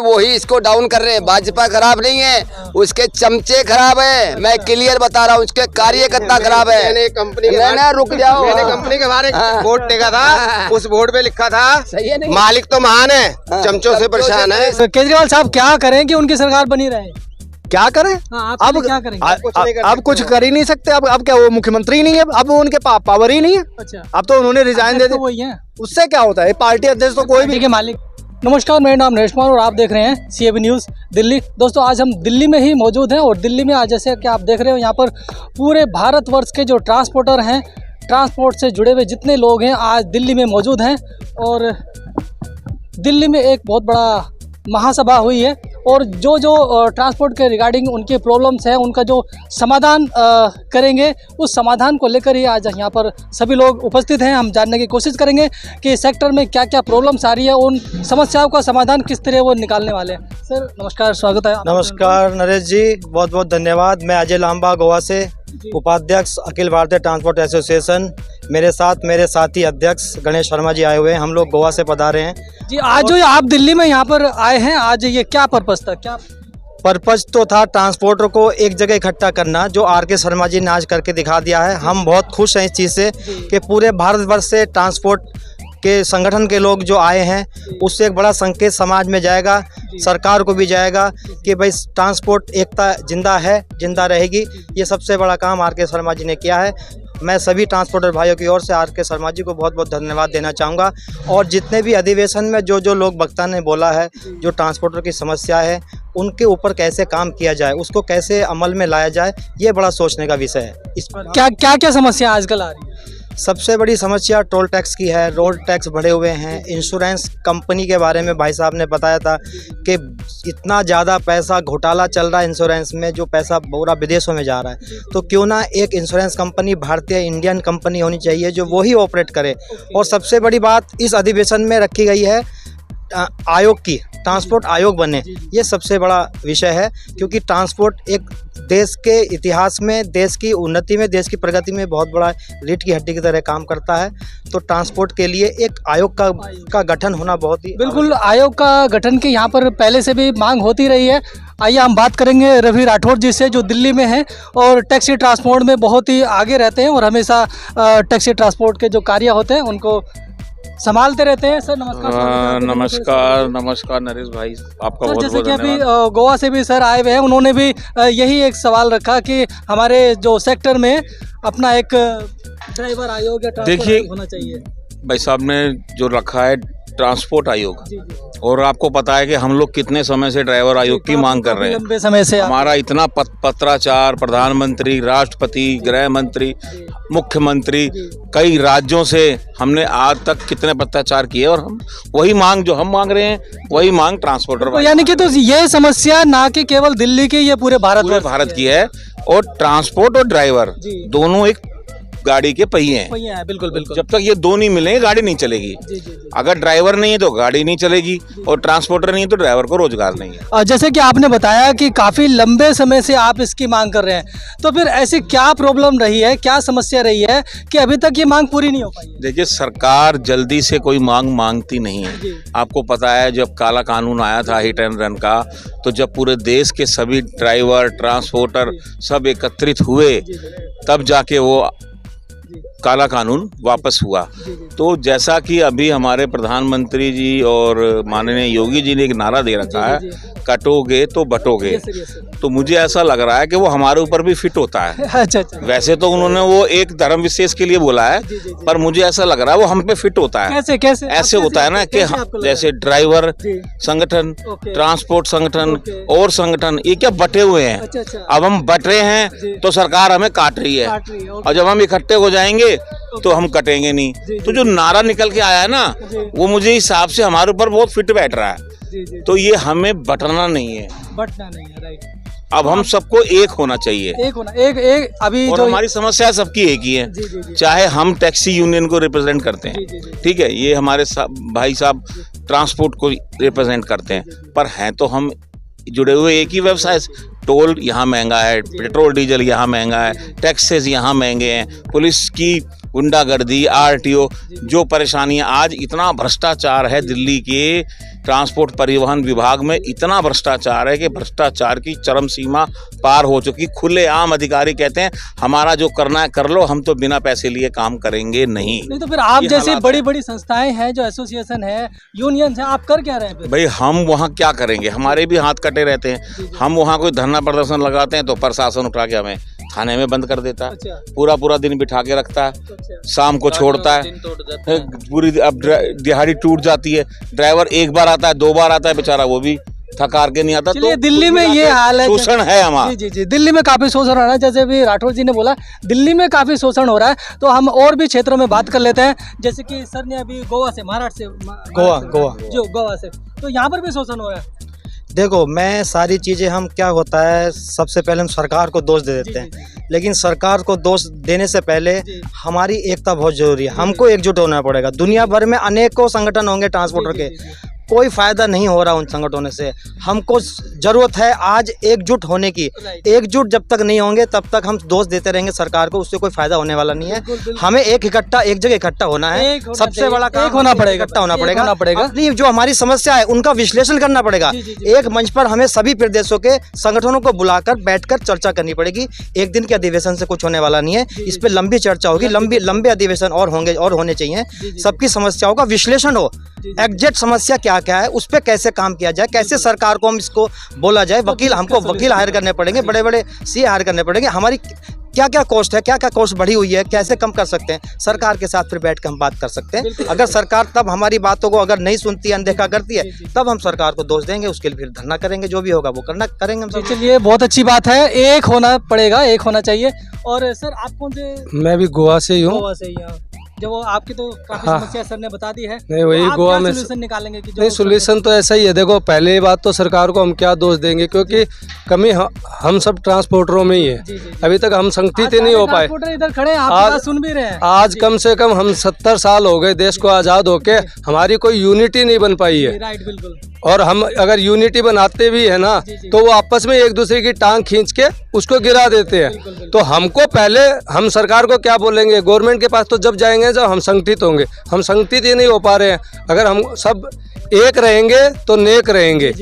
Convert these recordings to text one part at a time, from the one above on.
वही इसको डाउन कर रहे हैं। भाजपा खराब नहीं है, उसके चमचे खराब है। मैं क्लियर बता रहा हूँ, उसके कार्यकर्ता खराब है। मैंने कंपनी रुक जाओ, मैंने कंपनी के बारे में बोर्ड देखा था, उस बोर्ड पे लिखा था सही है नहीं? मालिक तो महान है, चमचों से परेशान है। केजरीवाल साहब क्या करें कि उनकी सरकार बनी रहे? क्या करें? अब क्या करेंगे? अब कुछ कर ही नहीं सकते। अब क्या वो मुख्यमंत्री ही नहीं है? अब वो उनके पावर ही नहीं है। अच्छा, अब तो उन्होंने रिजाइन दे तो दिया। वही है, उससे क्या होता है? पार्टी अध्यक्ष तो कोई भी के मालिक। नमस्कार, मेरा नाम नरेश कुमार और आप देख रहे हैं CAB न्यूज़ दिल्ली। दोस्तों, आज हम दिल्ली में ही मौजूद हैं और दिल्ली में आज जैसे कि आप देख रहे हो यहाँ पर पूरे भारतवर्ष के जो ट्रांसपोर्टर हैं, ट्रांसपोर्ट से जुड़े हुए जितने लोग हैं आज दिल्ली में मौजूद हैं। और दिल्ली में एक बहुत बड़ा महासभा हुई है और जो ट्रांसपोर्ट के रिगार्डिंग उनके प्रॉब्लम्स हैं उनका जो समाधान करेंगे, उस समाधान को लेकर ही आज यहाँ पर सभी लोग उपस्थित हैं। हम जानने की कोशिश करेंगे कि सेक्टर में क्या क्या प्रॉब्लम्स आ रही है, उन समस्याओं का समाधान किस तरह वो निकालने वाले हैं। सर नमस्कार, स्वागत है। नमस्कार नरेश जी, बहुत बहुत धन्यवाद। मैं अजय लांबा, गोवा से, उपाध्यक्ष अखिल भारतीय ट्रांसपोर्ट एसोसिएशन। मेरे साथ मेरे साथी अध्यक्ष गणेश शर्मा जी आए हुए हैं। हम लोग गोवा से पधारे हैं जी। आज जो आप दिल्ली में यहाँ पर आए हैं, आज ये क्या पर्पस था? क्या पर्पज तो था ट्रांसपोर्टर को एक जगह इकट्ठा करना, जो RK शर्मा जी ने आज करके दिखा दिया है। हम बहुत खुश हैं इस चीज़ से कि पूरे भारतवर्ष से ट्रांसपोर्ट के संगठन के लोग जो आए हैं, उससे एक बड़ा संकेत समाज में जाएगा, सरकार को भी जाएगा कि भाई ट्रांसपोर्ट एकता जिंदा है, जिंदा रहेगी। ये सबसे बड़ा काम RK शर्मा जी ने किया है। मैं सभी ट्रांसपोर्टर भाइयों की ओर से RK शर्मा जी को बहुत बहुत धन्यवाद देना चाहूँगा। और जितने भी अधिवेशन में जो लोग वक्ता ने बोला है, जो ट्रांसपोर्टर की समस्या है, उनके ऊपर कैसे काम किया जाए, उसको कैसे अमल में लाया जाए, ये बड़ा सोचने का विषय है। इस पर क्या समस्या आजकल आ रही है? सबसे बड़ी समस्या टोल टैक्स की है। रोड टैक्स बढ़े हुए हैं। इंश्योरेंस कंपनी के बारे में भाई साहब ने बताया था कि इतना ज़्यादा पैसा घोटाला चल रहा है इंश्योरेंस में, जो पैसा पूरा विदेशों में जा रहा है। तो क्यों ना एक इंश्योरेंस कंपनी भारतीय इंडियन कंपनी होनी चाहिए जो वही ऑपरेट करे। और सबसे बड़ी बात इस अधिवेशन में रखी गई है आयोग की, ट्रांसपोर्ट आयोग बने। ये सबसे बड़ा विषय है, क्योंकि ट्रांसपोर्ट एक देश के इतिहास में, देश की उन्नति में, देश की प्रगति में बहुत बड़ा रीढ़ की हड्डी की तरह काम करता है। तो ट्रांसपोर्ट के लिए एक आयोग का गठन होना बहुत ही बिल्कुल, आयोग का गठन की यहाँ पर पहले से भी मांग होती रही है। आइए हम बात करेंगे रवि राठौर जी से, जो दिल्ली में हैं और टैक्सी ट्रांसपोर्ट में बहुत ही आगे रहते हैं और हमेशा टैक्सी ट्रांसपोर्ट के जो कार्य होते हैं उनको संभालते रहते हैं। सर नमस्कार। नमस्कार नरेश भाई, आपका बहुत जैसे बहुत कि अभी धन्यवाद। गोवा से भी सर आए हुए हैं, उन्होंने भी यही एक सवाल रखा कि हमारे जो सेक्टर में अपना एक ड्राइवर आयोग या ट्रांसपोर्ट आयोग होना चाहिए। भाई साहब ने जो रखा है ट्रांसपोर्ट आयोग, और आपको पता है कि हम लोग कितने समय से ड्राइवर आयोग की मांग कर रहे हैं। लंबे समय से हमारा इतना पत्राचार प्रधानमंत्री, राष्ट्रपति, गृह मंत्री, मुख्यमंत्री, कई राज्यों से हमने आज तक कितने पत्राचार किए, और हम वही मांग जो हम मांग रहे हैं, वही मांग ट्रांसपोर्टर यानी कि तो ये समस्या ना कि केवल दिल्ली की, ये पूरे भारत की है। और ट्रांसपोर्ट और ड्राइवर दोनों एक गाड़ी के पहिए हैं। बिल्कुल बिल्कुल। जब तक ये दो नहीं मिलेंगे गाड़ी नहीं चलेगी। अगर ड्राइवर नहीं है तो गाड़ी नहीं चलेगी, और ट्रांसपोर्टर नहीं है तो ड्राइवर को रोजगार नहीं है। जैसे कि आपने बताया कि काफी लंबे समय से आप इसकी मांग कर रहे हैं, तो फिर ऐसी क्या प्रॉब्लम रही है, क्या समस्या रही है कि अभी तक ये मांग पूरी नहीं हो पाई? देखिए, सरकार जल्दी से कोई मांग मांगती नहीं है। आपको पता है, जब काला कानून आया था हिट एंड रन का, तो जब पूरे देश के सभी ड्राइवर, ट्रांसपोर्टर सब एकत्रित हुए, तब जाके वो काला कानून वापस हुआ। तो जैसा कि अभी हमारे प्रधानमंत्री जी और माननीय योगी जी ने एक नारा दे रखा है, कटोगे तो बटोगे, तो मुझे ऐसा लग रहा है कि वो हमारे ऊपर भी फिट होता है। अच्छा। वैसे तो उन्होंने वो एक धर्म विशेष के लिए बोला है, पर मुझे ऐसा लग रहा है वो हम पे फिट होता है। कैसे ऐसे होता है ना कि जैसे ड्राइवर संगठन, ट्रांसपोर्ट संगठन और संगठन, ये क्या बटे हुए हैं। अब हम बट रहे हैं तो सरकार हमें काट रही है, और जब हम इकट्ठे हो जाएंगे तो हम कटेंगे नहीं। तो जो नारा निकल के आया है ना, वो मुझे हिसाब से हमारे ऊपर बहुत फिट बैठ रहा है। तो ये हमें बटना नहीं है, राइट। अब हम सबको एक होना चाहिए, एक अभी और जो हमारी समस्या सबकी एक ही है। चाहे हम टैक्सी यूनियन को रिप्रेजेंट करते हैं, ठीक है, ये हमारे भाई साहब ट्रांसपोर्ट को रिप्रेजेंट करते हैं, पर हैं तो हम जुड़े हुए एक ही व्यवसाय से। टोल यहाँ महंगा है, पेट्रोल डीजल यहाँ महंगा है, टैक्सेस यहाँ महंगे हैं, पुलिस की गुंडागर्दी, आरटीओ, जो परेशानियां, आज इतना भ्रष्टाचार है दिल्ली के ट्रांसपोर्ट परिवहन विभाग में, इतना भ्रष्टाचार है कि भ्रष्टाचार की चरम सीमा पार हो चुकी। खुलेआम अधिकारी कहते हैं हमारा जो करना है कर लो, हम तो बिना पैसे लिए काम करेंगे नहीं। तो फिर आप ये जैसी हालात बड़ी बड़ी संस्थाएं हैं, जो एसोसिएशन है, यूनियन है, आप कर क्या रहे हैं फिर? भाई हम वहाँ क्या करेंगे, हमारे भी हाथ कटे रहते हैं। हम वहाँ कोई धरना प्रदर्शन लगाते हैं तो प्रशासन उठा के हमें थाने में बंद कर देता है, अच्छा। पूरा पूरा दिन बिठा के रखता है, अच्छा। शाम को छोड़ता है, पूरी अब दिहाड़ी टूट जाती है। ड्राइवर एक बार आता है, 2 बार आता है, बेचारा वो भी थकार के नहीं आता। चलिए, तो दिल्ली में ये हाल है, शोषण है हमारा। जी जी जी, दिल्ली में काफी शोषण हो रहा है, जैसे भी राठौर जी ने बोला दिल्ली में काफी शोषण हो रहा है। तो हम और भी क्षेत्रों में बात कर लेते हैं, जैसे कि सर ने अभी गोवा से, महाराष्ट्र से, गोवा से, तो यहाँ पर भी शोषण हो रहा है। देखो, मैं सारी चीज़ें, हम क्या होता है, सबसे पहले हम सरकार को दोष दे देते हैं, लेकिन सरकार को दोष देने से पहले हमारी एकता बहुत ज़रूरी है। हमको एकजुट होना पड़ेगा। दुनिया भर में अनेकों संगठन होंगे ट्रांसपोर्टर के, कोई फायदा नहीं हो रहा उन संगठनों से। हमको जरूरत है आज एकजुट होने की। एकजुट जब तक नहीं होंगे तब तक हम दोष देते रहेंगे सरकार को, उससे कोई फायदा होने वाला नहीं है। हमें एक जगह इकट्ठा होना है। सबसे बड़ा काम होना पड़ेगा, इकट्ठा होना पड़ेगा। अपनी जो हमारी समस्या है उनका विश्लेषण करना पड़ेगा। एक मंच पर हमें सभी प्रदेशों के संगठनों को बुलाकर बैठकर चर्चा करनी पड़ेगी। एक दिन के अधिवेशन से कुछ होने वाला नहीं है, इस पर लंबी चर्चा होगी, लंबे अधिवेशन और होंगे और होने चाहिए। सबकी समस्याओं का विश्लेषण हो, एग्जैक्ट समस्या क्या क्या है, उस पर कैसे काम किया जाए, कैसे सरकार को हम इसको बोला जाए। हमको वकील हायर करने पड़ेंगे, बड़े बड़े सीए हायर करने पड़ेंगे। हमारी क्या क्या कॉस्ट है, क्या क्या कॉस्ट बढ़ी हुई है, कैसे कम कर सकते हैं, सरकार के साथ फिर बैठ कर हम बात कर सकते हैं। अगर सरकार तब हमारी बातों को अगर नहीं सुनती है, अनदेखा करती है, तब हम सरकार को दोष देंगे, उसके लिए फिर धरना करेंगे, जो भी होगा वो करेंगे हम सब। चलिए, बहुत अच्छी बात है, एक होना पड़ेगा, एक होना चाहिए। और सर, आप कौन से? मैं भी गोवा से ही हूँ। गोवा से ही हैं। जब वो आपकी तो काफी हाँ। समस्या सर ने बता दी है, नहीं, वही तो गोवा में सोल्यूशन निकालेंगे कि नहीं, सोल्यूशन तो ऐसा ही है। देखो, पहले बात तो सरकार को हम क्या दोष देंगे, क्योंकि कमी हम सब ट्रांसपोर्टरों में ही है। अभी तक हम संगठित ही नहीं हो पाए। इधर खड़े हैं, आप आज- बात सुन भी रहे हैं। आज कम से कम हम 70 साल हो गए देश को आज़ाद होके, हमारी कोई यूनिटी नहीं बन पाई है। राइट, बिल्कुल। और हम अगर यूनिटी बनाते भी है ना, तो वो आपस में एक दूसरे की टांग खींच के उसको गिरा देते हैं। तो हमको पहले, हम सरकार को क्या बोलेंगे, गवर्नमेंट के पास तो जब जाएंगे जब हम संगठित होंगे। हम संगठित ही नहीं हो पा रहे हैं। अगर हम सब एक रहेंगे तो नेक रहेंगे।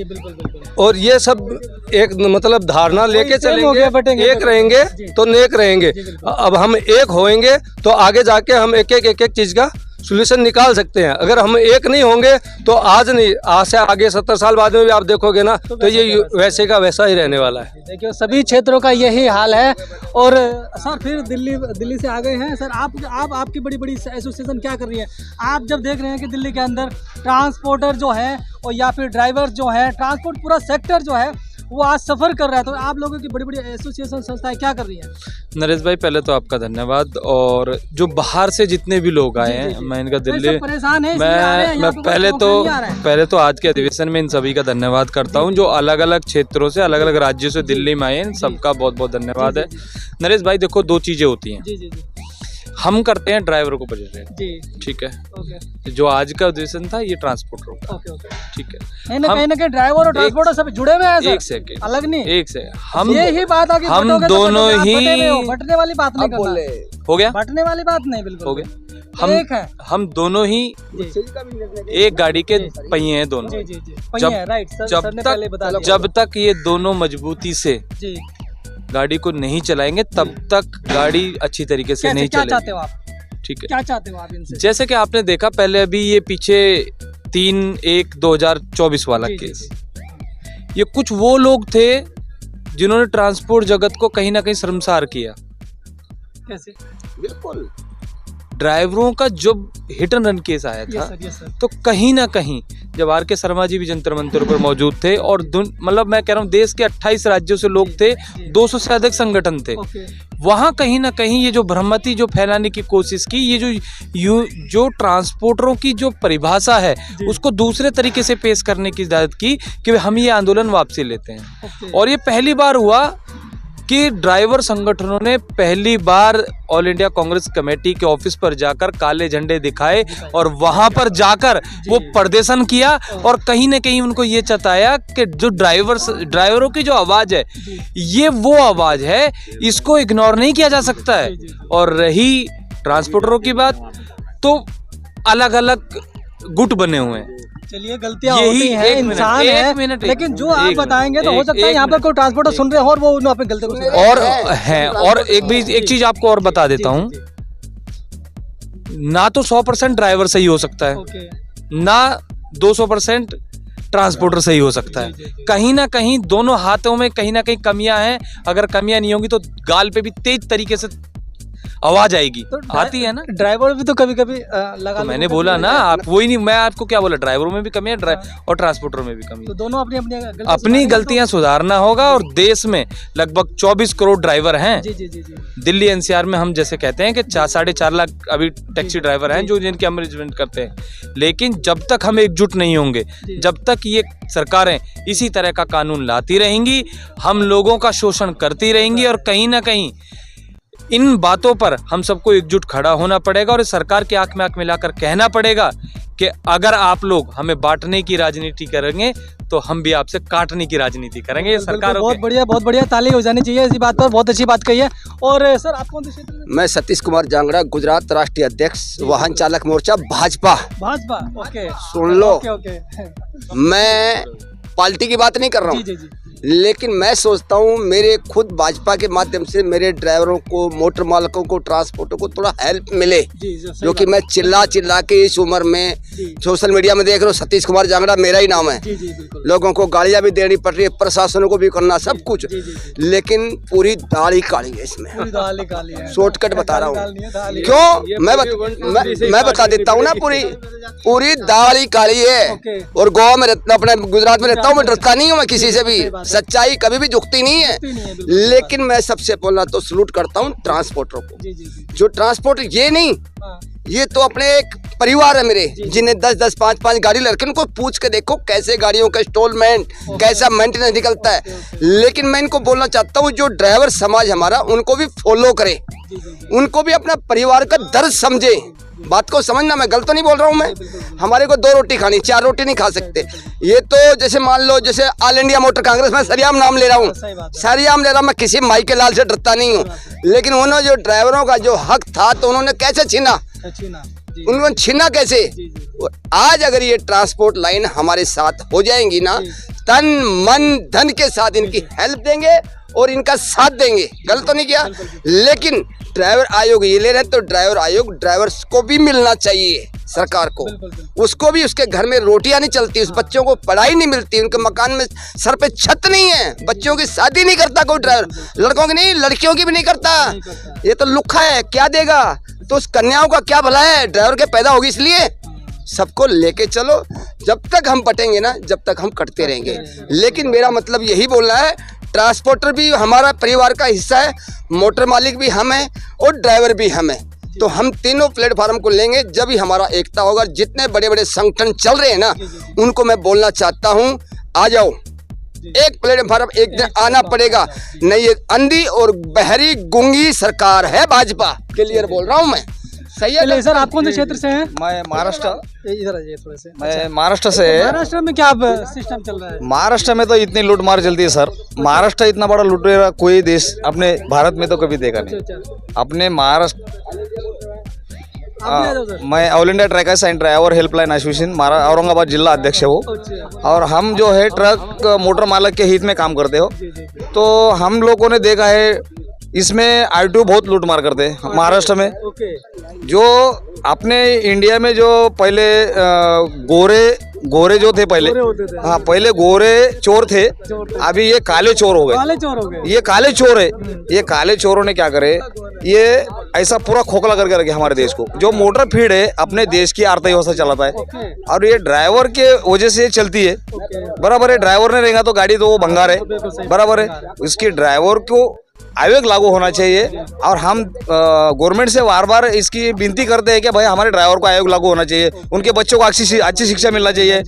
और ये सब एक मतलब धारणा लेके चलेंगे, एक रहेंगे तो नेक रहेंगे। अब हम एक होएंगे तो आगे जाके हम एक एक चीज का सोल्यूशन निकाल सकते हैं। अगर हम एक नहीं होंगे तो आज नहीं, आज से आगे 70 साल बाद में भी आप देखोगे ना, तो ये वैसे का वैसा ही रहने वाला है। देखिए, सभी क्षेत्रों का यही हाल है। और सर, फिर दिल्ली से आ गए हैं सर, आप आपकी बड़ी बड़ी एसोसिएशन क्या कर रही है? आप जब देख रहे हैं कि दिल्ली के अंदर ट्रांसपोर्टर जो है और या फिर ड्राइवर जो है, ट्रांसपोर्ट पूरा सेक्टर जो है वो आज सफ़र कर रहा है, तो आप लोगों की बड़ी बड़ी एसोसिएशन संस्थाएं क्या कर रही हैं? नरेश भाई, पहले तो आपका धन्यवाद। और जो बाहर से जितने भी लोग आए हैं, मैं इनका दिल्ली, परेशान है, मैं पहले तो आज के अधिवेशन में इन सभी का धन्यवाद करता हूं, जो अलग अलग क्षेत्रों से, अलग अलग राज्यों से दिल्ली में आए हैं। सबका बहुत बहुत धन्यवाद है। नरेश भाई, देखो, 2 चीज़ें होती हैं। हम करते हैं ड्राइवरों को बजट, ठीक है। जो आज का अधिवेशन था ये ट्रांसपोर्टरों का, ठीक है। कहीं ना कहीं ड्राइवर और ट्रांसपोर्टर सब जुड़े हुए हैं सर। एक सेकंड, अलग नहीं, एक सेकंड। हम यही बात आगे हम दोनों ही बटने वाली बात नहीं करना, हो गया, बटने वाली बात नहीं, बिल्कुल हो गया। एक है, हम दोनों ही एक गाड़ी के पहिए हैं दोनों। जब तक ये दोनों मजबूती से गाड़ी को नहीं चलाएंगे तब तक गाड़ी अच्छी तरीके से नहीं चलेगी। क्या चाहते हो आप? ठीक है, क्या चाहते हो आप इनसे? जैसे कि आपने देखा पहले, अभी ये पीछे 3/1/2024 वाला केस, ये कुछ वो लोग थे जिन्होंने ट्रांसपोर्ट जगत को कहीं ना कहीं शर्मसार किया। कैसे? बिल्कुल, ड्राइवरों का जब हिट एंड रन केस आया था, तो कहीं ना कहीं जब आर के शर्मा जी भी जंतर मंतर पर मौजूद थे, और मतलब मैं कह रहा हूँ देश के 28 राज्यों से लोग थे, 200 से अधिक संगठन थे, वहाँ कहीं ना कहीं ये जो भ्रमति जो फैलाने की कोशिश की, ये जो ट्रांसपोर्टरों की जो परिभाषा है उसको दूसरे तरीके से पेश करने की इजाजत की कि हम ये आंदोलन वापसी लेते हैं। और ये पहली बार हुआ कि ड्राइवर संगठनों ने पहली बार ऑल इंडिया कांग्रेस कमेटी के ऑफिस पर जाकर काले झंडे दिखाए और वहां पर जाकर वो प्रदर्शन किया, और कहीं ना कहीं उनको ये चताया कि जो ड्राइवरों की जो आवाज़ है, ये वो आवाज़ है, इसको इग्नोर नहीं किया जा सकता है। और रही ट्रांसपोर्टरों की बात तो अलग अलग गुट बने हुए हैं। चलिए गलतियां यही होती हैं, एक मिनट, इंसान एक है, मिनट, लेकिन जो एक आप मिनट, बताएंगे तो हो एक- सकता है एक यहाँ पर मिनट। कोई ट्रांसपोर्टर सुन रहे हो और वो उन्होंने अपनी गलती को सुधार- और है और एक चीज आपको और बता देता हूँ, ना तो 100% ड्राइवर सही हो सकता है, ओके, ना 200% ट्रांसपोर्टर सही हो सकता है। कहीं ना कहीं दोनों हाथों में कहीं ना कहीं कमियां हैं। अगर कमियां नहीं होंगी तो गाल पे भी तेज तरीके से आवाज आएगी, तो आती है ना। ड्राइवर भी तो कभी कभी लगा तो लो मैंने तो बोला कभी ना, लगा- आप वही नहीं, मैं आपको क्या बोला, ड्राइवरों में भी कमी है और ट्रांसपोर्टर में भी कमी तो है। दोनों अपनी अपनी गलतियां अपनी सुधारेंगे गलतियां सुधारना होगा। और देश में लगभग 24 करोड़ ड्राइवर हैं। तो- जी जी जी जी दिल्ली एनसीआर में हम जैसे कहते हैं कि 4.5 लाख अभी टैक्सी ड्राइवर हैं जो जिनके मैनेजमेंट करते हैं। लेकिन जब तक हम एकजुट नहीं होंगे, जब तक ये सरकारें इसी तरह का कानून लाती रहेंगी, हम लोगों का शोषण करती रहेंगी, और कहीं ना कहीं इन बातों पर हम सबको एकजुट खड़ा होना पड़ेगा और इस सरकार के आंख में आंख मिलाकर कहना पड़ेगा कि अगर आप लोग हमें बांटने की राजनीति करेंगे तो हम भी आपसे काटने की राजनीति करेंगे। ये सरकार बहुत बढ़िया ताली हो जानी चाहिए इसी बात पर, बहुत अच्छी बात कही है। और सर आप कौन से क्षेत्र में? मैं सतीश कुमार जांगड़ा, गुजरात राष्ट्रीय अध्यक्ष, वाहन चालक मोर्चा भाजपा। भाजपा, ओके, सुन लो, ओके ओके, मैं पार्टी की बात नहीं कर रहा जी हूँ, जी जी, लेकिन मैं सोचता हूँ मेरे खुद भाजपा के माध्यम से मेरे ड्राइवरों को, मोटर मालकों को, ट्रांसपोर्टरों को थोड़ा हेल्प मिले। जी जी, सही जो कि बात। मैं चिल्ला चिल्ला के इस उम्र में जी। सोशल मीडिया में देख रहा हूँ, सतीश कुमार जांगड़ा मेरा ही नाम है। जी जी बिल्कुल, लोगों को गालियां भी देनी पड़ रही है, प्रशासनों को भी करना, सब कुछ, जी, जी, लेकिन पूरी दाढ़ी काली है इसमें। पूरी दाल निकाली है, शॉर्टकट बता रहा दाल नहीं है, दाल हूँ ही है। क्यों, मैं बता देता हूँ ना, पूरी दाढ़ी काली है। ओके। और गोवा में अपने गुजरात में रहता हूँ, मैं डरता नहीं हूँ मैं किसी से भी, सच्चाई कभी भी झुकती नहीं है। लेकिन मैं सबसे पहला तो सलूट करता हूँ ट्रांसपोर्टरों को, जी जी जी, जो ट्रांसपोर्ट ये नहीं, हाँ, ये तो अपने एक परिवार है मेरे, जिन्हें 10-10, 5-5 गाड़ी लड़के, उनको पूछ के देखो कैसे गाड़ियों का इंस्टॉलमेंट, कैसा मेंटेनेंस निकलता है। लेकिन मैं इनको बोलना चाहता हूँ, जो ड्राइवर समाज हमारा, उनको भी फॉलो करे, उनको भी अपना परिवार का दर्द समझे। बात को समझना, मैं गलत तो नहीं बोल रहा हूँ मैं। हमारे को 2 रोटी खानी, 4 रोटी नहीं खा सकते। ये तो जैसे मान लो, जैसे ऑल इंडिया मोटर कांग्रेस, मैं सरियाम नाम ले रहा हूँ, सरियाम ले रहा हूँ, मैं किसी माई के लाल से डरता नहीं हूँ। लेकिन उन्होंने जो ड्राइवरों का जो हक था, तो उन्होंने कैसे छीना, अच्छी ना, जी, उन्होंने छीना कैसे। आज अगर ये ट्रांसपोर्ट लाइन हमारे साथ हो जाएंगी ना, तन मन धन के साथ इनकी हेल्प देंगे और इनका साथ देंगे, गलत तो नहीं किया। लेकिन ड्राइवर आयोग ये ले रहे हैं, तो ड्राइवर आयोग ड्राइवर्स को भी मिलना चाहिए, सरकार को, उसको भी, उसके घर में रोटियां नहीं चलती, उस बच्चों को पढ़ाई नहीं मिलती, उनके मकान में सर पे छत नहीं है, बच्चों की शादी नहीं करता कोई ड्राइवर, लड़कों की नहीं, लड़कियों की भी नहीं करता। ये तो लुक्खा है, क्या देगा, तो उस कन्याओं का क्या भला है, ड्राइवर के पैदा होगी इसलिए। सबको लेके चलो, जब तक हम पटेंगे ना, जब तक हम कटते रहेंगे। लेकिन मेरा मतलब यही बोलना है, ट्रांसपोर्टर भी हमारा परिवार का हिस्सा है, मोटर मालिक भी हम हैं और ड्राइवर भी हम हैं। तो हम तीनों प्लेटफार्म को लेंगे, जब ही हमारा एकता होगा। जितने बड़े बड़े संगठन चल रहे हैं ना, उनको मैं बोलना चाहता हूँ, आ जाओ, एक प्लेटफार्म एक दिन आना पड़ेगा। नहीं, ये अंधी और बहरी गूंगी सरकार है भाजपा, क्लियर बोल रहा हूँ मैं, सही है। चलिए सर, आप कौन से क्षेत्र से हैं? मैं महाराष्ट्र, इधर आइए थोड़े से। मैं महाराष्ट्र से। महाराष्ट्र में क्या सिस्टम चल रहा है? महाराष्ट्र में तो इतनी लूट मार चलती है सर, महाराष्ट्र इतना बड़ा लुटेरा कोई देश अपने भारत में तो कभी देखा नहीं। अपने महाराष्ट्र, मैं all India truckers and driver helpline association Aurangabad जिला अध्यक्ष है वो, और हम जो है ट्रक मोटर मालक के हित में काम करते हो। तो हम लोगों ने देखा है इसमें आरटीओ बहुत लूट मार करते हैं महाराष्ट्र में। जो अपने इंडिया में जो पहले गोरे जो थे पहले, हाँ पहले गोरे चोर थे, अभी ये काले चोर हो गए। काले चोर हो गए, ये काले चोर है। ये काले चोरों ने क्या करे, ये ऐसा पूरा खोखला करके रखे हमारे देश को। जो मोटर फीड है अपने देश की अर्थव्यवस्था चलाता है, और ये ड्राइवर के वजह से चलती है। बराबर है, ड्राइवर ने रहेगा तो गाड़ी तो वो भंगार है, बराबर है। उसकी ड्राइवर को आयोग लागू होना चाहिए, और हम गवर्नमेंट से बार बार इसकी विनती करते हैं कि भाई हमारे ड्राइवर को आयोग लागू होना चाहिए, उनके बच्चों को अच्छी शिक्षा मिलना चाहिए,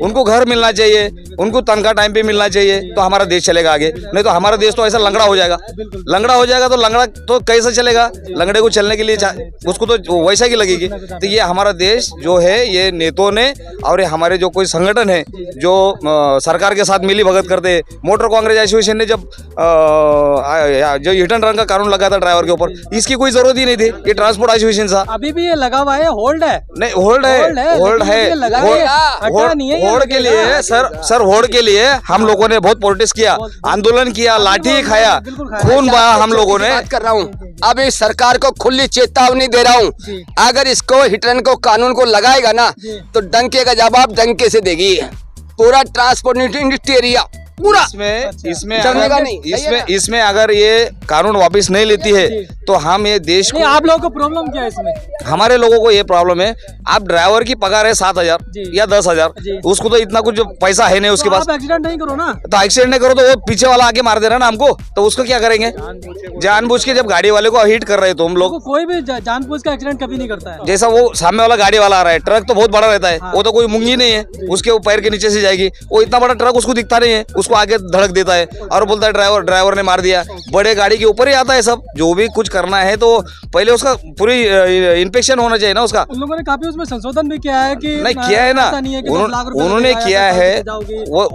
उनको घर मिलना चाहिए, उनको तनख्वाह टाइम पे मिलना चाहिए, तो हमारा देश चलेगा आगे। नहीं तो हमारा देश तो ऐसा लंगड़ा हो जाएगा। लंगड़ा हो जाएगा तो लंगड़ा तो कैसे चलेगा, लंगड़े को चलने के लिए उसको तो वैसा ही लगेगी। तो ये हमारा देश जो है, ये नेताओं ने और ये हमारे जो कोई संगठन है जो सरकार के साथ मिली भगत करते हैं। मोटर कांग्रेस एसोसिएशन ने जब जो हिट एंड रन का कानून लगा था ड्राइवर के ऊपर, इसकी कोई जरूरत ही नहीं थी। ये ट्रांसपोर्ट एसोसिएशन था। अभी भी ये लगा हुआ है, होल्ड है। नहीं, होल्ड है होल्ड के लिए सर होल्ड के लिए हम लोगों ने बहुत प्रोटेस्ट किया, आंदोलन किया, लाठी खाया, खून बहाया हम लोगों ने। बात कर रहा हूँ, अब इस सरकार को खुली चेतावनी दे रहा हूँ, अगर इसको हिट रन को कानून को लगाएगा ना तो डंके का जवाब डंके से देगी पूरा ट्रांसपोर्ट इंडस्ट्री एरिया पूरा। इसमें अगर ये कानून वापस नहीं लेती है तो हम ये देश को, आप लोगों को प्रॉब्लम क्या है इसमें? हमारे लोगों को ये प्रॉब्लम है, आप ड्राइवर की पगार है 7,000 या 10,000, उसको तो इतना कुछ पैसा है नहीं उसके पास। आप एक्सीडेंट नहीं करो ना, तो एक्सीडेंट नहीं करो तो वो पीछे वाला आके मार दे रहा ना हमको, तो उसको क्या करेंगे? जानबूझ के जब गाड़ी वाले को हिट कर रहे हो तो हम लोग, कोई भी जानबूझ का एक्सीडेंट कभी नहीं करता है। जैसा वो सामने वाला गाड़ी वाला आ रहा है, ट्रक तो बहुत बड़ा रहता है, वो तो कोई मुंगी नहीं है, उसके पैर के नीचे से जाएगी, वो इतना बड़ा ट्रक उसको दिखता नहीं है, उसको आगे धड़क देता है और बोलता है ड्राइवर ने मार दिया। बड़े गाड़ी के ऊपर ही आता है सब। जो भी कुछ करना है तो पहले उसका पूरी इंस्पेक्शन होना चाहिए ना उसका। उन लोगों ने काफी उसमें संशोधन भी किया है कि नहीं किया है ना, उन्होंने किया है, वो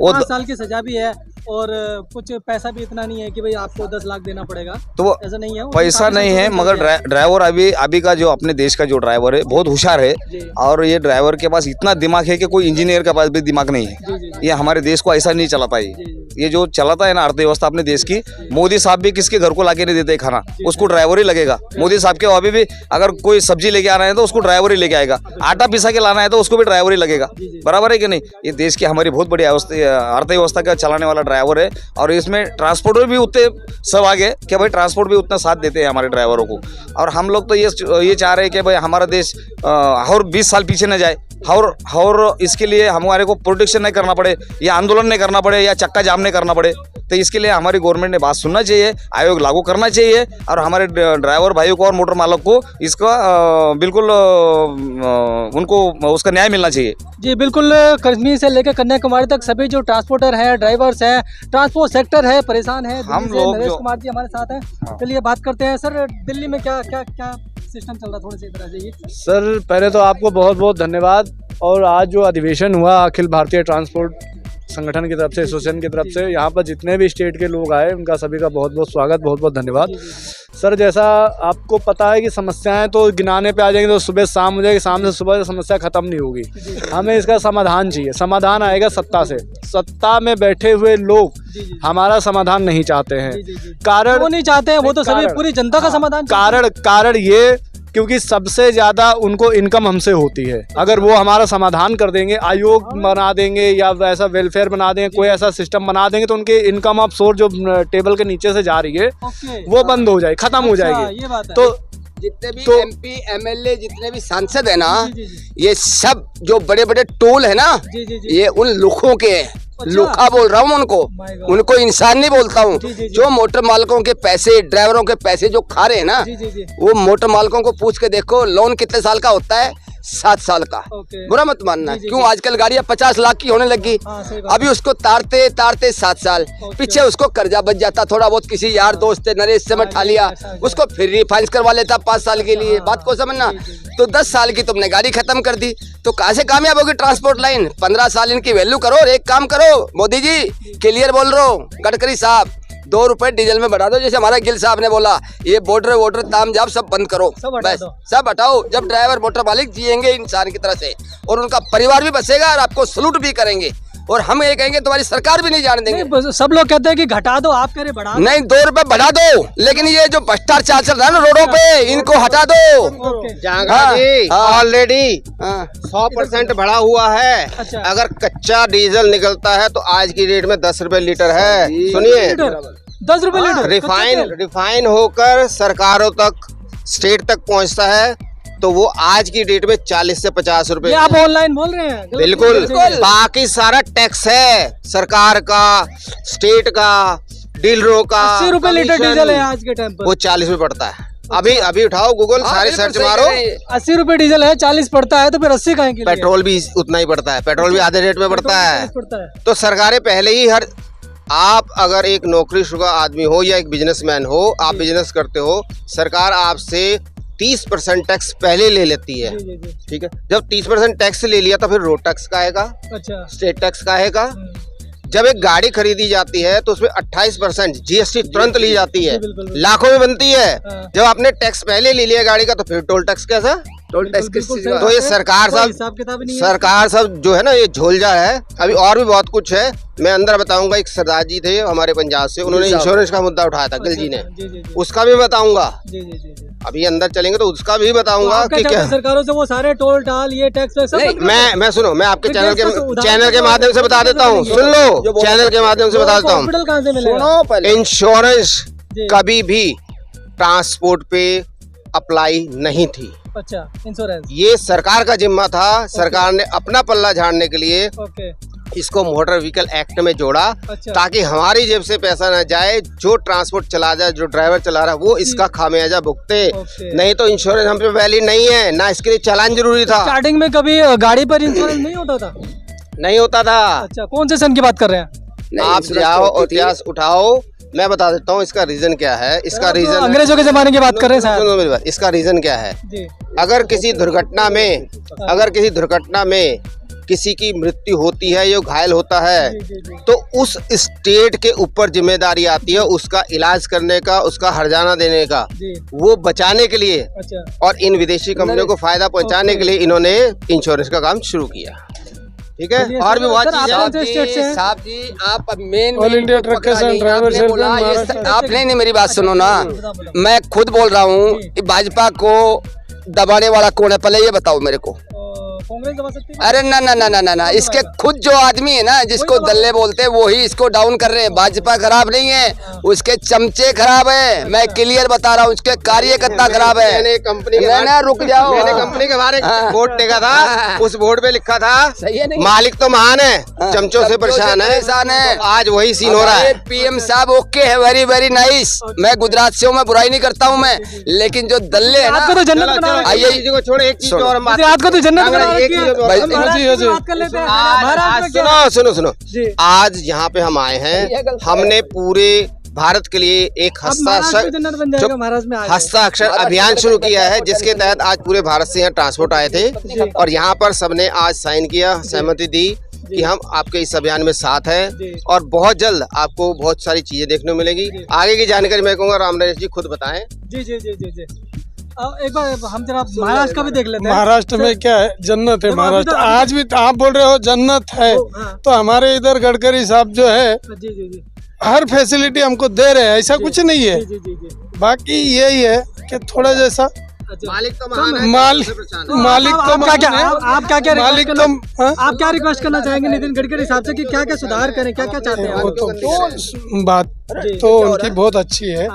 5 साल की सजा भी है और कुछ पैसा भी इतना नहीं है कि भाई आपको 10 लाख देना पड़ेगा, तो वो ऐसा नहीं है, पैसा नहीं है। मगर ड्राइवर अभी का जो अपने देश का जो ड्राइवर है बहुत होशियार है, और ये ड्राइवर के पास इतना दिमाग है कि कोई इंजीनियर के पास भी दिमाग नहीं है। ये हमारे देश को ऐसा नहीं चलाता है। ये जो चलाता है ना अर्थव्यवस्था अपने देश की, मोदी साहब भी किसके घर को लाके नहीं देते खाना, उसको ड्राइवर ही लगेगा। मोदी साहब के अभी भी अगर कोई सब्जी लेके आना है तो उसको ड्राइवर ही लेके आएगा, आटा पिसा के लाना है तो उसको भी ड्राइवर ही लगेगा। बराबर है कि नहीं? ये देश की हमारी बहुत बड़ी अर्थव्यवस्था का चलाने वाला ड्राइवर है, और इसमें ट्रांसपोर्टर भी उतने सब आगे कि भाई ट्रांसपोर्ट भी उतना साथ देते हैं हमारे ड्राइवरों को। और हम लोग तो ये चाह रहे हैं कि भाई हमारा देश और 20 साल पीछे न जाए, और इसके लिए हमारे को प्रोटेक्शन नहीं करना पड़े, या आंदोलन नहीं करना पड़े, या चक्का जाम नहीं करना पड़े। तो इसके लिए हमारी गवर्नमेंट ने बात सुनना चाहिए, आयोग लागू करना चाहिए, और हमारे ड्राइवर भाइयों को और मोटर मालक को इसका बिल्कुल उनको उसका न्याय मिलना चाहिए। जी बिल्कुल, कश्मीर से लेकर कन्याकुमारी तक सभी जो ट्रांसपोर्टर हैं, ड्राइवर्स हैं, ट्रांसपोर्ट सेक्टर है, परेशान है। हम लोग नरेश कुमार जी हमारे साथ हैं, चलिए बात करते हैं। सर, दिल्ली में क्या सिस्टम चल रहा है, थोड़ी सी तरह से? सर, पहले तो आपको बहुत बहुत धन्यवाद। और आज जो अधिवेशन हुआ अखिल भारतीय ट्रांसपोर्ट संगठन की तरफ से, एसोसिएशन की तरफ से, यहाँ पर जितने भी स्टेट के लोग आए उनका सभी का बहुत बहुत स्वागत, बहुत बहुत धन्यवाद। सर, जैसा आपको पता है कि समस्याएं तो गिनाने पे आ जाएंगी तो सुबह शाम हो जाएगी, शाम से सुबह समस्या खत्म नहीं होगी। हमें इसका समाधान चाहिए। समाधान आएगा सत्ता से। सत्ता में बैठे हुए लोग हमारा समाधान नहीं चाहते हैं। कारण वो नहीं चाहते हैं, वो तो सभी पूरी जनता का समाधान। कारण ये, क्योंकि सबसे ज़्यादा उनको इनकम हमसे होती है। अगर वो हमारा समाधान कर देंगे, आयोग बना देंगे या वैसा वेलफेयर बना देंगे, कोई ऐसा सिस्टम बना देंगे तो उनके इनकम ऑफ सोर्स जो टेबल के नीचे से जा रही है वो बंद हो जाएगी, खत्म हो जाएगी। तो जितने भी MP MLA जितने भी सांसद है ना, ये सब जो बड़े बड़े टोल है ना, ये उन लुखों के हैं। लुखा बोल रहा हूँ उनको इंसान नहीं बोलता हूँ। जो मोटर मालकों के पैसे, ड्राइवरों के पैसे जो खा रहे हैं ना, वो मोटर मालकों को पूछ के देखो, लोन कितने साल का होता है? 7 साल का। बुरा मत मानना, क्यों आजकल गाड़ियां 50 लाख की होने लगी। अभी उसको तारते 7 साल, पीछे उसको कर्जा बच जाता थोड़ा बहुत, किसी यार दोस्त नरेश से मैं ठा लिया, उसको फिर रिफाइनेंस करवा लेता 5 साल के लिए। बात को समझना। तो 10 साल की तुमने गाड़ी खत्म कर दी, तो कहाँ से कामयाब होगी ट्रांसपोर्ट लाइन? 15 साल इनकी वैल्यू करो और एक काम करो, मोदी जी क्लियर बोल रहा हूँ, गडकरी साहब 2 रुपए डीजल में बढ़ा दो, जैसे हमारा गिल साहब ने बोला। ये बॉर्डर तामझाम सब बंद करो, बस सब हटाओ। जब ड्राइवर मोटर मालिक जिएंगे इंसान की तरह से, और उनका परिवार भी बचेगा, और आपको सलूट भी करेंगे। और हम ये कहेंगे तुम्हारी सरकार भी नहीं जाने देंगे। सब लोग कहते हैं कि घटा दो, आप कह रहे बढ़ा नहीं, 2 रुपए बढ़ा दो, लेकिन ये जो भ्रष्टाचार चल रहा है ना रोडों पे, इनको हटा दो। ऑलरेडी 100% बढ़ा हुआ है। अच्छा। अगर कच्चा डीजल निकलता है तो आज की डेट में 10 रुपए लीटर है। सुनिए, 10 रुपए लीटर रिफाइन होकर सरकारों तक, स्टेट तक पहुंचता है, तो वो आज की डेट में 40 से 50 रुपए। ये आप ऑनलाइन बोल रहे हैं? बिल्कुल। बाकी सारा टैक्स है सरकार का, स्टेट का, डीलरों का। 80 रुपए लीटर डीजल है आज के टाइम पर, वो 40 में पड़ता है। अभी उठाओ गूगल, सारे सर्च मारो, 80 रुपए डीजल है, 40 पड़ता है, तो फिर 80 कहाँ के लिए? पेट्रोल भी उतना ही पड़ता है, पेट्रोल भी आधे रेट में पड़ता है। तो सरकारें पहले ही आप अगर एक नौकरीशुदा आदमी हो या एक बिजनेसमैन हो, आप बिजनेस करते हो, सरकार आपसे 30% टैक्स पहले ले लेती है। ठीक है, जब 30% टैक्स ले लिया तो फिर रोड टैक्स का आएगा, अच्छा, स्टेट टैक्स का आएगा, जब एक गाड़ी खरीदी जाती है तो उसमें 28% जीएसटी तुरंत ली जाती है, लाखों में बनती है। जब आपने टैक्स पहले ले लिया गाड़ी का तो फिर टोल टैक्स कैसा? टोल टैक्स किस चीज का? तो ये सरकार सब जो है ना ये झोलझा है। अभी और भी बहुत कुछ है, मैं अंदर बताऊंगा। एक सरदार जी थे हमारे पंजाब से, उन्होंने इंश्योरेंस का मुद्दा उठाया था, गिल जी ने, उसका भी बताऊंगा। अभी अंदर चलेंगे तो उसका भी बताऊंगा कि क्या सरकारों से वो सारे टोल टाल ये टैक्स मैं सुनो, मैं आपके चैनल के माध्यम से बता देता हूँ, सुन लो, चैनल के माध्यम से बता देता हूँ। इंश्योरेंस कभी भी ट्रांसपोर्ट पे अप्लाई नहीं थी। अच्छा, इंश्योरेंस ये सरकार का जिम्मा था। सरकार ने अपना पल्ला झाड़ने के लिए इसको मोटर व्हीकल एक्ट में जोड़ा, ताकि हमारी जेब से पैसा न जाए। जो ट्रांसपोर्ट चला जाए, जो ड्राइवर चला रहा है वो इसका खामियाजा भुगते। नहीं तो इंश्योरेंस हम पे वैलिड नहीं है ना, इसके लिए चालान जरूरी था। स्टार्टिंग में कभी गाड़ी पर इंश्योरेंस नहीं होता था? नहीं होता था। अच्छा, कौन से सन की बात कर रहे हैं आप? जाओ और इतिहास उठाओ, मैं बता देता हूँ इसका रीजन क्या है। इसका रीजन अंग्रेजों के जमाने की बात कर रहे हैं। सुनो मेरी बात, इसका रीजन क्या है? अगर किसी दुर्घटना में किसी की मृत्यु होती है या घायल होता है तो उस स्टेट के ऊपर जिम्मेदारी आती है उसका इलाज करने का, उसका हर्जाना देने का। वो बचाने के लिए और इन विदेशी कंपनियों को फायदा पहुंचाने के लिए इन्होंने इंश्योरेंस का काम शुरू किया। ठीक है, और भी बहुत चीजें। साहब जी आप main all India truckers and drivers आपने नहीं, मेरी बात सुनो ना, मैं खुद बोल रहा हूँ भाजपा को दबाने वाला कौन है, पहले ये बताओ मेरे को। कांग्रेस दबा सकती है? अरे ना ना ना ना ना ना, इसके खुद जो आदमी है ना, जिसको दल्ले बोलते हैं, वो ही इसको डाउन कर रहे हैं। भाजपा खराब नहीं है, उसके चमचे खराब है। मैं क्लियर बता रहा हूँ, उसके कार्यकर्ता खराब है। मैंने कंपनी रुक जाओ, मैंने कंपनी के बारे में बोर्ड देखा था, उस बोर्ड पे लिखा था सही है नहीं? मालिक तो महान है, चमचों से परेशान है। तो आज वही सीन हो रहा है। पीएम साहब ओके है, वेरी वेरी नाइस। मैं गुजरात से हूँ, मैं बुराई नहीं करता हूँ मैं, लेकिन जो दल्ले है ना, तो जन्नत बना रखी है। आइए को छोड़े एक चीज और हम बात गुजरात को तो जन्नत बना रखी है। सुनो, आज यहाँ पे हम आए हैं, हमने पूरे भारत के लिए एक हस्ताक्षर अभियान शुरू किया है, जिसके तहत आज पूरे भारत से यहाँ ट्रांसपोर्ट आए थे और यहाँ पर सबने आज साइन किया, सहमति दी कि हम आपके इस अभियान में साथ हैं और बहुत जल्द आपको बहुत सारी चीजें देखने को मिलेगी। आगे की जानकारी मैं कहूँगा राम नरेश जी खुद बताएं। जी। एक बार हम जरा महाराष्ट्र का भी देख लेते हैं। महाराष्ट्र में क्या है, जन्नत है महाराष्ट्र। आज भी आप बोल रहे हो जन्नत है, तो हमारे इधर गडकरी साहब जो है हर फैसिलिटी हमको दे रहे हैं, ऐसा कुछ नहीं है। बाकी यही है कि थोड़ा जैसा मालिक तो महान है, मालिक तो आप क्या रिक्वेस्ट करना चाहेंगे नितिन गडकरी साहब से कि क्या क्या सुधार करें, क्या क्या चाहते हैं? बात तो उनकी बहुत अच्छी है,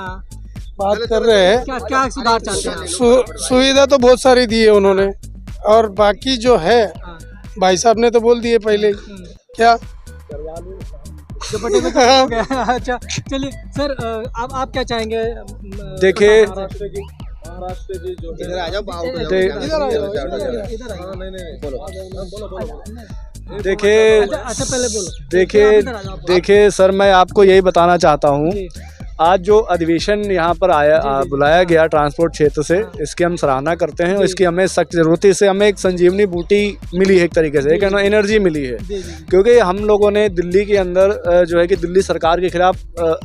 बात कर रहे हैं। क्या सुधार चाहते हैं? सुविधा तो बहुत सारी दी है उन्होंने, और बाकी जो है भाई साहब ने तो बोल दिए पहले क्या। अच्छा चलिए सर, अब आप क्या चाहेंगे? देखिए देखिए सर, मैं आपको यही बताना चाहता हूँ, आज जो अधिवेशन यहाँ पर बुलाया गया ट्रांसपोर्ट क्षेत्र से, इसकी हम सराहना करते हैं और इसकी हमें सख्त जरूरत है। इससे हमें एक संजीवनी बूटी मिली है, एक तरीके से एक एनर्जी मिली है, क्योंकि हम लोगों ने दिल्ली के अंदर जो है कि दिल्ली सरकार के खिलाफ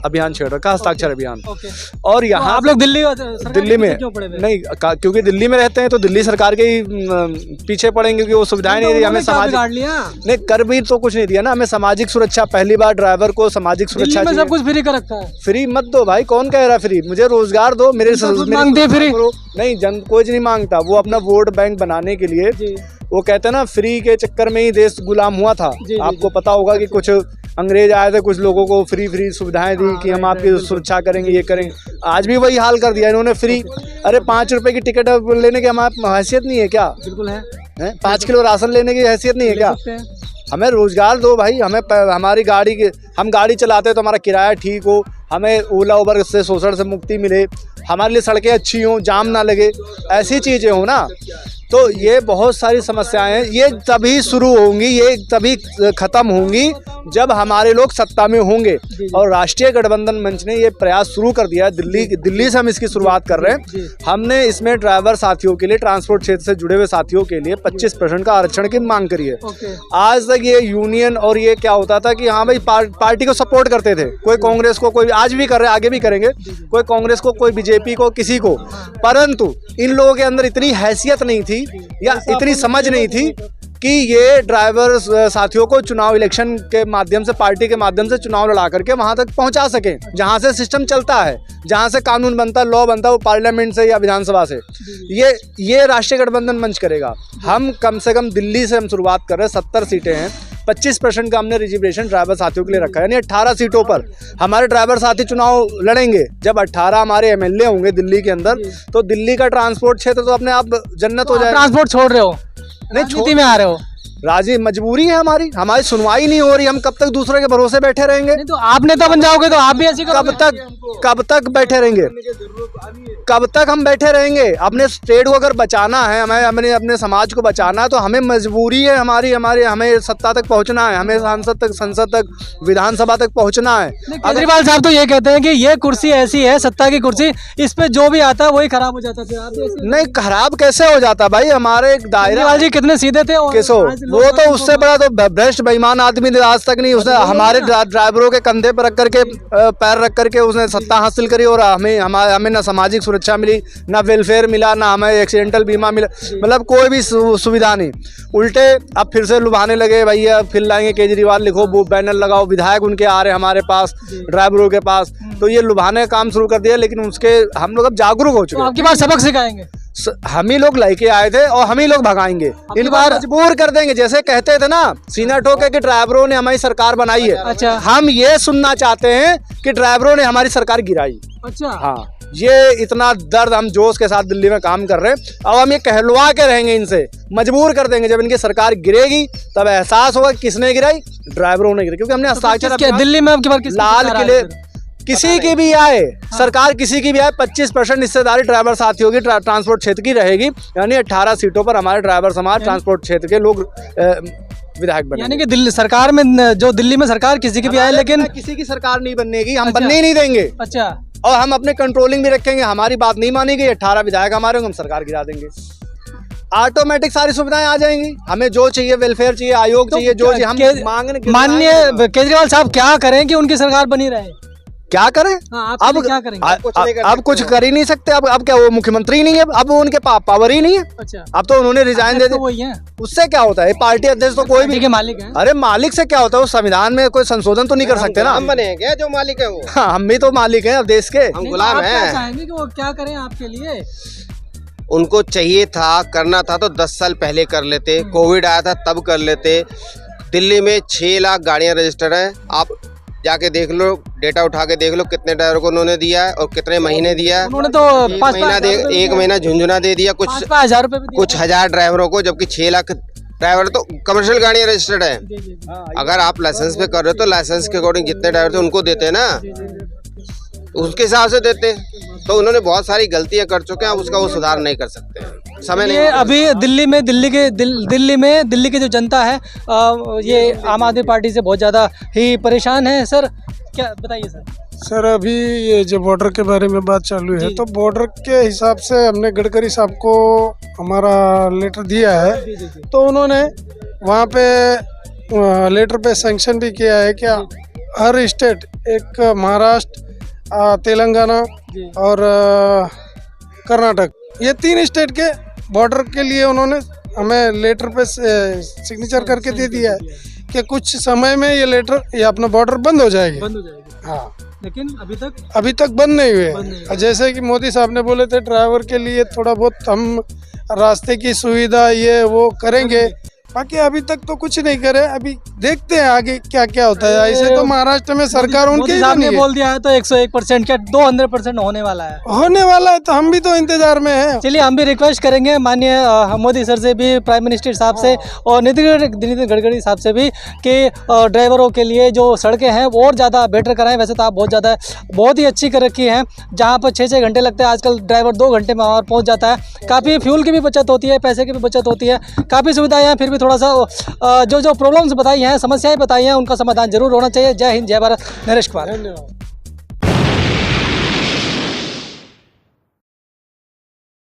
अभियान छेड़ रखा, हस्ताक्षर अभियान। और यहाँ आप लोग दिल्ली में नहीं, क्योंकि दिल्ली में रहते हैं तो दिल्ली सरकार के ही पीछे पड़ेंगे, क्योंकि वो सुविधाएं नहीं दी हमें। सामाजिक नहीं कर भी तो कुछ नहीं दिया ना हमें, सामाजिक सुरक्षा। पहली बार ड्राइवर को सामाजिक सुरक्षा सब कुछ फ्री कर रखा है। फ्री मत दो भाई, कौन कह रहा फ्री? मुझे रोजगार दो, मेरे मांगते फ्री नहीं, जन कोई नहीं मांगता। वो अपना वोट बैंक बनाने के लिए वो कहते हैं ना, फ्री के चक्कर में ही देश गुलाम हुआ था। आपको पता होगा कि कुछ अंग्रेज आए थे, कुछ लोगों को फ्री सुविधाएं दी कि हम आपकी सुरक्षा करेंगे, ये करेंगे। आज भी वही हाल कर दिया इन्होंने, फ्री। अरे 5 रुपए की टिकट लेने की हमारी हैसियत नहीं है क्या? बिल्कुल है। 5 किलो राशन लेने की हैसियत नहीं है क्या? हमें रोजगार दो भाई, हमें हमारी गाड़ी के, हम गाड़ी चलाते हैं तो हमारा किराया ठीक हो, हमें ओला उबर से शोषण से मुक्ति मिले, हमारे लिए सड़कें अच्छी हों, जाम ना लगे, ऐसी चीज़ें हो ना। तो ये बहुत सारी समस्याएं हैं, ये तभी शुरू होंगी, ये तभी खत्म होंगी जब हमारे लोग सत्ता में होंगे। और राष्ट्रीय गठबंधन मंच ने ये प्रयास शुरू कर दिया है, दिल्ली से हम इसकी शुरुआत कर रहे हैं। हमने इसमें ड्राइवर साथियों के लिए, ट्रांसपोर्ट क्षेत्र से जुड़े हुए साथियों के लिए 25% का आरक्षण की मांग करी है। आज तक ये यूनियन और ये क्या होता था कि हाँ भाई पार्टी को सपोर्ट करते थे, कोई कांग्रेस को, कोई आज भी कर रहे, आगे भी करेंगे, कोई कांग्रेस को, कोई बीजेपी को, किसी को, परंतु इन लोगों के अंदर इतनी हैसियत नहीं थी या इतनी समझ नहीं थी कि ये ड्राइवर साथियों को चुनाव इलेक्शन के माध्यम से, पार्टी के माध्यम से चुनाव लड़ा करके वहां तक पहुंचा सके जहां से सिस्टम चलता है, जहां से कानून बनता है, लॉ बनता है, वो पार्लियामेंट से या विधानसभा से। ये राष्ट्रीय गठबंधन मंच करेगा। हम कम से कम दिल्ली से हम शुरुआत कर रहे हैं, 70 सीटें हैं, 25% का हमने रिजर्वेशन ड्राइवर साथियों के लिए रखा है, यानी 18 सीटों पर हमारे ड्राइवर साथी चुनाव लड़ेंगे। जब 18 हमारे एमएलए होंगे दिल्ली के अंदर, तो दिल्ली का ट्रांसपोर्ट क्षेत्र तो अपने आप जन्नत हो जाएगा। ट्रांसपोर्ट छोड़ रहे हो, नहीं, राजनीति में आ रहे हो? राजी मजबूरी है हमारी सुनवाई नहीं हो रही, हम कब तक दूसरे के भरोसे बैठे रहेंगे? नहीं तो आप नेता बन जाओगे तो आप भी ऐसी कब तक बैठे रहेंगे? कब तक हम बैठे रहेंगे? अपने स्टेट को अगर बचाना है, हमें अपने समाज को बचाना है, तो हमें मजबूरी है हमें सत्ता तक पहुंचना है, हमें संसद तक, विधानसभा तक पहुंचना है। केजरीवाल साहब तो ये कहते हैं कि ये कुर्सी ऐसी है, सत्ता की कुर्सी, इस पे जो भी आता है वही खराब हो जाता है। नहीं, खराब कैसे हो जाता भाई? हमारे एक दायरा, जी कितने सीधे थे, वो तो उससे बड़ा तो भ्रष्ट बेईमान आदमी आज तक नहीं, उसने हमारे ड्राइवरों के कंधे पर रख करके, पैर रख करके उसने सत्ता हासिल करी, और हमें ना सामाजिक सुरक्षा मिली, ना वेलफेयर मिला, ना हमें एक्सीडेंटल बीमा मिला, मतलब कोई भी सुविधा नहीं। उल्टे अब फिर से लुभाने लगे, भैया फिर लाएंगे केजरीवाल, लिखो, वो बैनर लगाओ, विधायक उनके आ रहे हमारे पास, ड्राइवरों के पास, तो ये लुभाने का काम शुरू कर दिया। लेकिन उसके हम लोग अब जागरूक हो चुके हैं। आपके पास सबक सिखाएंगे, हम ही लोग लेके आए थे और हम ही लोग भगाएंगे, इन बार मजबूर कर देंगे। जैसे कहते थे ना, सीना ठोके कि ड्राइवरों ने हमारी सरकार बनाई है। अच्छा, हम ये सुनना चाहते हैं कि ड्राइवरों ने हमारी सरकार गिराई। अच्छा, हाँ, ये इतना दर्द हम जोश के साथ दिल्ली में काम कर रहे हैं। अब हम ये कहलवा के रहेंगे, इनसे मजबूर कर देंगे। जब इनकी सरकार गिरेगी तब एहसास होगा किसने गिराई, ड्राइवरों ने गिराई। क्योंकि हमने हस्ताक्षर दिल्ली में लाल किले, किसी की भी आए सरकार, किसी की भी आए, 25% हिस्सेदारी ड्राइवर साथियों की ट्रांसपोर्ट क्षेत्र की रहेगी। यानी 18 सीटों पर हमारे ड्राइवर समाज, ट्रांसपोर्ट क्षेत्र के लोग विधायक बने। यानी कि दिल्ली सरकार में, जो दिल्ली में सरकार किसी की भी आए, लेकिन किसी की सरकार नहीं बनेगी, हम बनने ही नहीं देंगे। अच्छा, और हम अपने कंट्रोलिंग भी रखेंगे, हमारी बात नहीं मानेगी, 18 विधायक हमारे, हम सरकार गिरा देंगे। ऑटोमेटिक सारी सुविधाएं आ जाएंगी। हमें जो चाहिए, वेलफेयर चाहिए, आयोग चाहिए, जो हम मांगने। माननीय केजरीवाल साहब क्या करें कि उनकी सरकार बनी रहे? क्या करें? अब क्या करेंगे? अब कुछ कर ही नहीं सकते। अब क्या वो मुख्यमंत्री नहीं है? अब वो उनके पावर ही नहीं है। अच्छा, अब तो उन्होंने रिजाइन दे दिया। उससे क्या होता है? पार्टी अध्यक्ष तो कोई भी मालिक है। अरे मालिक से क्या होता है? वो संविधान में कोई संशोधन तो नहीं कर सकते ना। हम बने क्या जो मालिक है वो? हाँ, हम भी तो मालिक हैं अब देश के, हम गुलाम हैं। चाहेंगे कि वो क्या करें आपके लिए? उनको चाहिए था, करना था तो 10 साल पहले कर लेते। कोविड आया था तब कर लेते। दिल्ली में 6 लाख गाड़ियां रजिस्टर्ड हैं। आप जाके देख लो, डेटा उठा के देख लो कितने ड्राइवर को उन्होंने दिया है और कितने महीने दिया है। उन्होंने तो 1 महीना झुंझुना दे दिया, कुछ 5,000 रुपए भी दिए। कुछ हजार ड्राइवरों को, जबकि 6 लाख ड्राइवर तो कमर्शियल गाड़ियां रजिस्टर्ड है। अगर आप लाइसेंस पे कर रहे हो तो लाइसेंस के अकॉर्डिंग जितने ड्राइवर थे उनको देते ना, उसके हिसाब से देते। तो उन्होंने बहुत सारी गलतियां कर चुके हैं, अब उसका वो सुधार नहीं कर सकते। समय नहीं। अभी दिल्ली में दिल्ली की जो जनता है, ये आम आदमी पार्टी से बहुत ज़्यादा ही परेशान है। सर क्या बताइए सर? सर अभी ये जो बॉर्डर के बारे में बात चालू है, तो बॉर्डर के हिसाब से हमने गडकरी साहब को हमारा लेटर दिया है, तो उन्होंने वहाँ पे लेटर पे सैंक्शन भी किया है कि हर स्टेट, एक महाराष्ट्र, तेलंगाना और कर्नाटक, ये 3 स्टेट के बॉर्डर के लिए उन्होंने हमें लेटर पे सिग्नेचर करके दे दिया है कि कुछ समय में ये लेटर, ये अपना बॉर्डर बंद हो जाएगी। हाँ, लेकिन अभी तक बंद नहीं हुए। जैसे कि मोदी साहब ने बोले थे, ड्राइवर के लिए थोड़ा बहुत हम रास्ते की सुविधा ये वो करेंगे, बाकी अभी तक तो कुछ नहीं करे। अभी देखते हैं आगे क्या क्या होता है। ऐसे तो महाराष्ट्र में सरकार उनके मोदी ही साहब ने बनी है। बोल दिया है तो 101% क्या 200% होने वाला है। होने वाला है तो हम भी तो इंतजार में हैं। चलिए हम भी रिक्वेस्ट करेंगे माननीय मोदी सर से भी, प्राइम मिनिस्टर साहब से और नितिन गडकरी साहब से भी कि ड्राइवरों के लिए जो सड़कें हैं वो और ज़्यादा बेटर कराएं। वैसे तो आप बहुत ही अच्छी कर रखी हैं, जहाँ पर 6-6 घंटे लगते हैं, आजकल ड्राइवर 2 घंटे में वहाँ पहुँच जाता है। काफ़ी फ्यूल की भी बचत होती है, पैसे की भी बचत होती है, काफ़ी सुविधाएं हैं। फिर भी थोड़ा सा जो प्रॉब्लम्स बताई हैं, समस्याएं बताई हैं, उनका समाधान जरूर होना चाहिए। जय हिंद, जय भारत। नरेश कुमार। धन्यवाद।